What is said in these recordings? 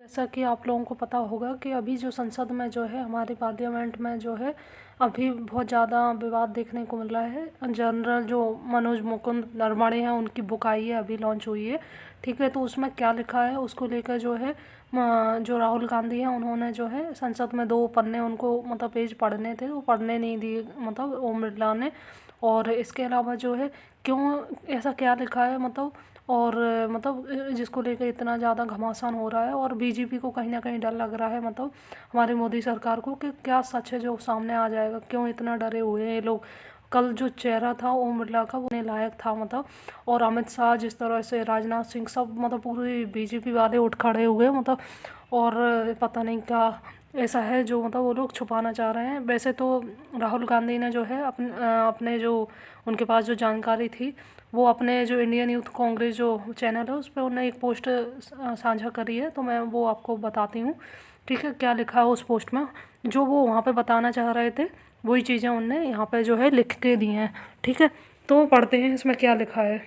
जैसा कि आप लोगों को पता होगा कि अभी जो संसद में जो है हमारे पार्लियामेंट में जो है अभी बहुत ज़्यादा विवाद देखने को मिल रहा है। जनरल जो मनोज मुकुंद नरवणे हैं उनकी बुक आई है, अभी लॉन्च हुई है। ठीक है, तो उसमें क्या लिखा है उसको लेकर जो है जो राहुल गांधी हैं उन्होंने जो है संसद में 2 पन्ने उनको मतलब पेज पढ़ने थे, वो पढ़ने नहीं दिए मतलब ओम बिरला ने। और इसके अलावा जो है क्यों ऐसा क्या लिखा है मतलब और मतलब जिसको लेकर इतना ज़्यादा घमासान हो रहा है और बीजेपी को कहीं ना कहीं डर लग रहा है मतलब हमारी मोदी सरकार को कि क्या सच है जो सामने आ जाएगा, क्यों इतना डरे हुए हैं ये लोग। कल जो चेहरा था ओम बिरला का वो लायक था मतलब। और अमित शाह जिस तरह से, राजनाथ सिंह, सब मतलब पूरे बीजेपी वाले उठ खड़े हुए मतलब। और पता नहीं क्या ऐसा है जो मतलब वो लोग छुपाना चाह रहे हैं। वैसे तो राहुल गांधी ने जो है अपने जो उनके पास जो जानकारी थी वो अपने जो इंडियन यूथ कांग्रेस जो चैनल है उस पर उन्होंने एक पोस्ट साझा करी है, तो मैं वो आपको बताती हूँ। ठीक है, क्या लिखा है उस पोस्ट में। जो वो वहाँ पे बताना चाह रहे थे वही चीज़ें उनने यहाँ पे जो है लिख के दी हैं। ठीक है, तो पढ़ते हैं इसमें क्या लिखा है।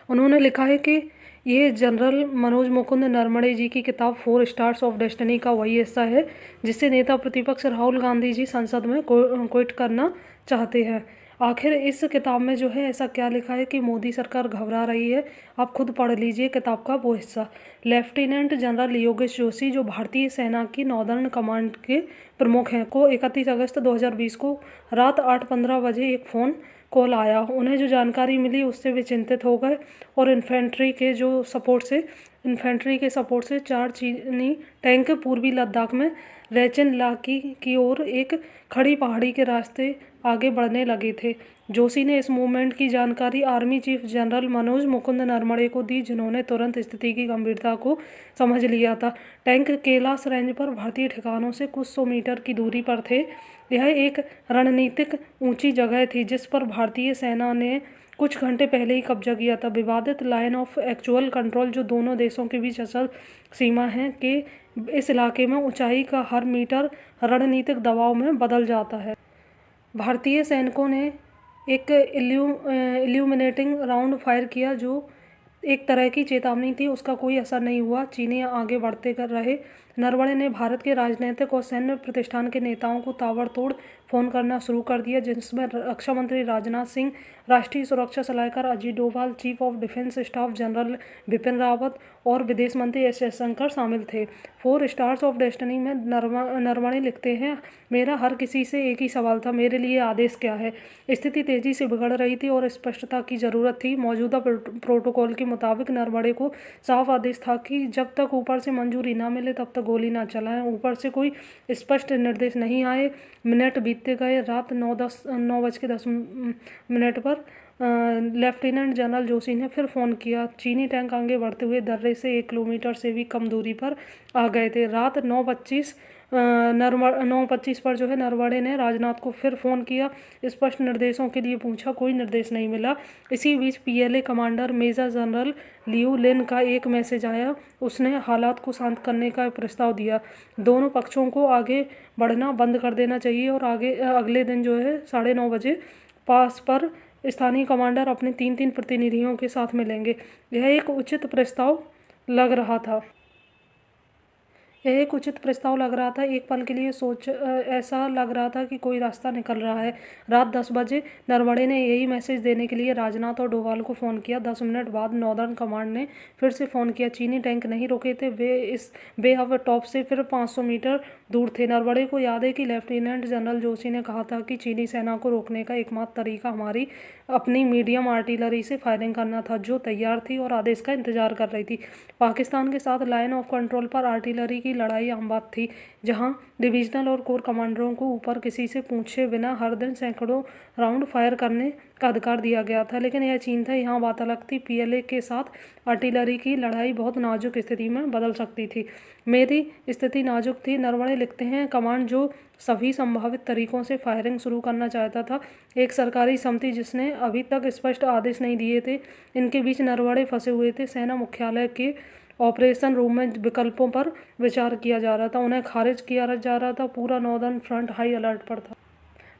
उन्होंने लिखा है कि ये जनरल मनोज मुकुंद नरवणे जी की किताब 4 स्टार्स ऑफ डेस्टिनी का वही हिस्सा है जिससे नेता प्रतिपक्ष राहुल गांधी जी संसद में क्विट करना चाहते हैं। आखिर इस किताब में जो है ऐसा क्या लिखा है कि मोदी सरकार घबरा रही है। आप खुद पढ़ लीजिए किताब का वो हिस्सा। लेफ्टिनेंट जनरल योगेश जोशी जो भारतीय सेना की नॉर्दर्न कमांड के प्रमुख हैं को 31 अगस्त 2020 को रात 8:15 बजे एक फ़ोन कॉल आया। उन्हें जो जानकारी मिली उससे वे चिंतित हो गए और इन्फेंट्री के सपोर्ट से 4 चीनी टैंक पूर्वी लद्दाख में रेचन लाकी की ओर एक खड़ी पहाड़ी के रास्ते आगे बढ़ने लगे थे। जोशी ने इस मूवमेंट की जानकारी army chief general Manoj Mukund Naravane को दी, जिन्होंने तुरंत स्थिति की गंभीरता को समझ लिया था। टैंक कैलाश रेंज पर भारतीय ठिकानों से कुछ 100 मीटर की दूरी पर थे। यह एक रणनीतिक ऊंची जगह थी जिस पर भारतीय सेना ने कुछ घंटे पहले ही कब्जा किया था। विवादित लाइन ऑफ एक्चुअल कंट्रोल जो दोनों देशों के बीच असल सीमा है के इस इलाके में ऊंचाई का हर मीटर रणनीतिक दबाव में बदल जाता है। भारतीय सैनिकों ने एक इल्यूमिनेटिंग राउंड फायर किया जो एक तरह की चेतावनी थी, उसका कोई असर नहीं हुआ। चीनी आगे बढ़ते कर रहे। नरवणे ने भारत के राजनीतिक और सैन्य प्रतिष्ठान के नेताओं को ताबड़तोड़ फ़ोन करना शुरू कर दिया, जिसमें रक्षा मंत्री राजनाथ सिंह, राष्ट्रीय सुरक्षा सलाहकार Ajit Doval, chief of defence staff general Bipin Rawat और विदेश मंत्री एस जयशंकर शामिल थे। 4 स्टार्स ऑफ डेस्टिनी में नरवणे लिखते हैं, मेरा हर किसी से एक ही सवाल था, मेरे लिए आदेश क्या है। स्थिति तेजी से बिगड़ रही थी और स्पष्टता की ज़रूरत थी। मौजूदा प्रोटोकॉल के मुताबिक नरवणे को साफ आदेश था कि जब तक ऊपर से मंजूरी ना मिले तब तक गोली ना चलाएं। ऊपर से कोई स्पष्ट निर्देश नहीं आए। मिनट बीतते गए। रात 9:10 पर लेफ्टिनेंट जनरल जोशी ने फिर फ़ोन किया। चीनी टैंक आगे बढ़ते हुए दर्रे से 1 किलोमीटर से भी कम दूरी पर आ गए थे। रात 9:25 पर जो है नरवणे ने राजनाथ को फिर फ़ोन किया, स्पष्ट निर्देशों के लिए पूछा, कोई निर्देश नहीं मिला। इसी बीच PLA commander major general Liu Lin का एक मैसेज आया। उसने हालात को शांत करने का प्रस्ताव दिया। दोनों पक्षों को आगे बढ़ना बंद कर देना चाहिए और अगले दिन जो है 9:30 बजे पास पर स्थानीय कमांडर अपने 3-3 प्रतिनिधियों के साथ मिलेंगे। यह एक उचित प्रस्ताव लग रहा था। एक पल के लिए ऐसा लग रहा था कि कोई रास्ता निकल रहा है। रात 10 बजे नरवणे ने यही मैसेज देने के लिए राजनाथ और डोभाल को फ़ोन किया। 10 मिनट बाद नॉर्दर्न कमांड ने फिर से फ़ोन किया। चीनी टैंक नहीं रुके थे, वे अब टॉप से फिर 500 मीटर दूर थे। नरवणे को याद है कि लेफ्टिनेंट जनरल जोशी ने कहा था कि चीनी सेना को रोकने का एकमात्र तरीका हमारी अपनी मीडियम आर्टिलरी से फायरिंग करना था, जो तैयार थी और आदेश का इंतजार कर रही थी। पाकिस्तान के साथ लाइन ऑफ कंट्रोल पर आर्टिलरी की लड़ाई आम बात थी, जहां डिविजनल और कोर कमांडरों को ऊपर किसी से पूछे बिना हर दिन सैकड़ों राउंड फायर करने का अधिकार दिया गया था। लेकिन यह चीन था, यहाँ बात अलग थी। पीएलए के साथ आर्टिलरी की लड़ाई बहुत नाजुक स्थिति में बदल सकती थी। मेरी स्थिति नाजुक थी, नरवणे लिखते हैं। कमांड जो सभी संभावित तरीकों से फायरिंग शुरू करना चाहता था। एक सरकारी समिति जिसने अभी तक स्पष्ट आदेश नहीं दिए थे, इनके बीच नरवणे फंसे हुए थे। सेना मुख्यालय के ऑपरेशन रूम में विकल्पों पर विचार किया जा रहा था, उन्हें खारिज किया जा रहा था। पूरा नॉर्दर्न फ्रंट हाई अलर्ट पर था।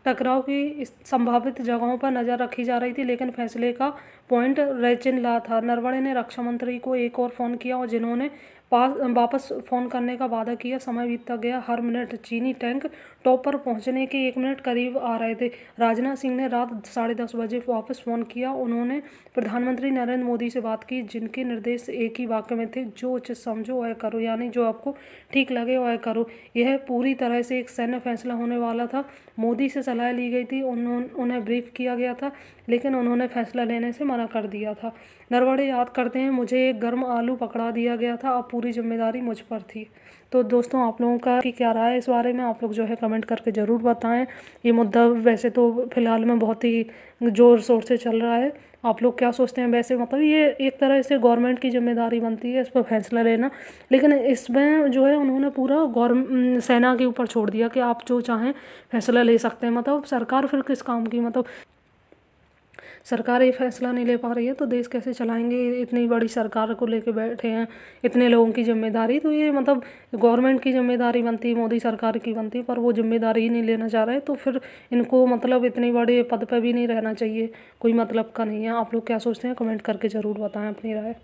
टकराव की संभावित जगहों पर नज़र रखी जा रही थी, लेकिन फैसले का पॉइंट रेचिन ला था। नरवणे ने रक्षा मंत्री को एक और फ़ोन किया और जिन्होंने वापस फ़ोन करने का वादा किया। समय बीतता गया, हर मिनट चीनी टैंक टॉप पर पहुंचने के 1 मिनट करीब आ रहे थे। राजनाथ सिंह ने रात 10:30 बजे वापस फ़ोन किया। उन्होंने प्रधानमंत्री नरेंद्र मोदी से बात की, जिनके निर्देश एक ही वाक्य में थे, जो उचित समझो वह करो, यानी जो आपको ठीक लगे वह करो। यह पूरी तरह से एक सैन्य फैसला होने वाला था। मोदी से सलाह ली गई थी, उन्हें ब्रीफ किया गया था, लेकिन उन्होंने फैसला लेने से मना कर दिया था। नरवणे याद करते हैं, मुझे एक गर्म आलू पकड़ा दिया गया था, अब पूरी जिम्मेदारी मुझ पर थी। तो दोस्तों, आप लोगों का क्या राय है इस बारे में, आप लोग जो है कमेंट करके ज़रूर बताएं। ये मुद्दा वैसे तो फिलहाल में बहुत ही ज़ोर शोर से चल रहा है। आप लोग क्या सोचते हैं वैसे, मतलब ये एक तरह से गवर्नमेंट की जिम्मेदारी बनती है इस पर फैसला लेना, लेकिन इसमें जो है उन्होंने पूरा सेना के ऊपर छोड़ दिया कि आप जो चाहें फैसला ले सकते हैं। मतलब सरकार फिर किस काम की, मतलब सरकार ये फैसला नहीं ले पा रही है तो देश कैसे चलाएंगे। इतनी बड़ी सरकार को लेके बैठे हैं, इतने लोगों की जिम्मेदारी, तो ये मतलब गवर्नमेंट की जिम्मेदारी बनती है, मोदी सरकार की बनती है, पर वो जिम्मेदारी ही नहीं लेना चाह रहे, तो फिर इनको मतलब इतने बड़े पद पे भी नहीं रहना चाहिए, कोई मतलब का नहीं है। आप लोग क्या सोचते हैं, कमेंट करके ज़रूर बताएं अपनी राय।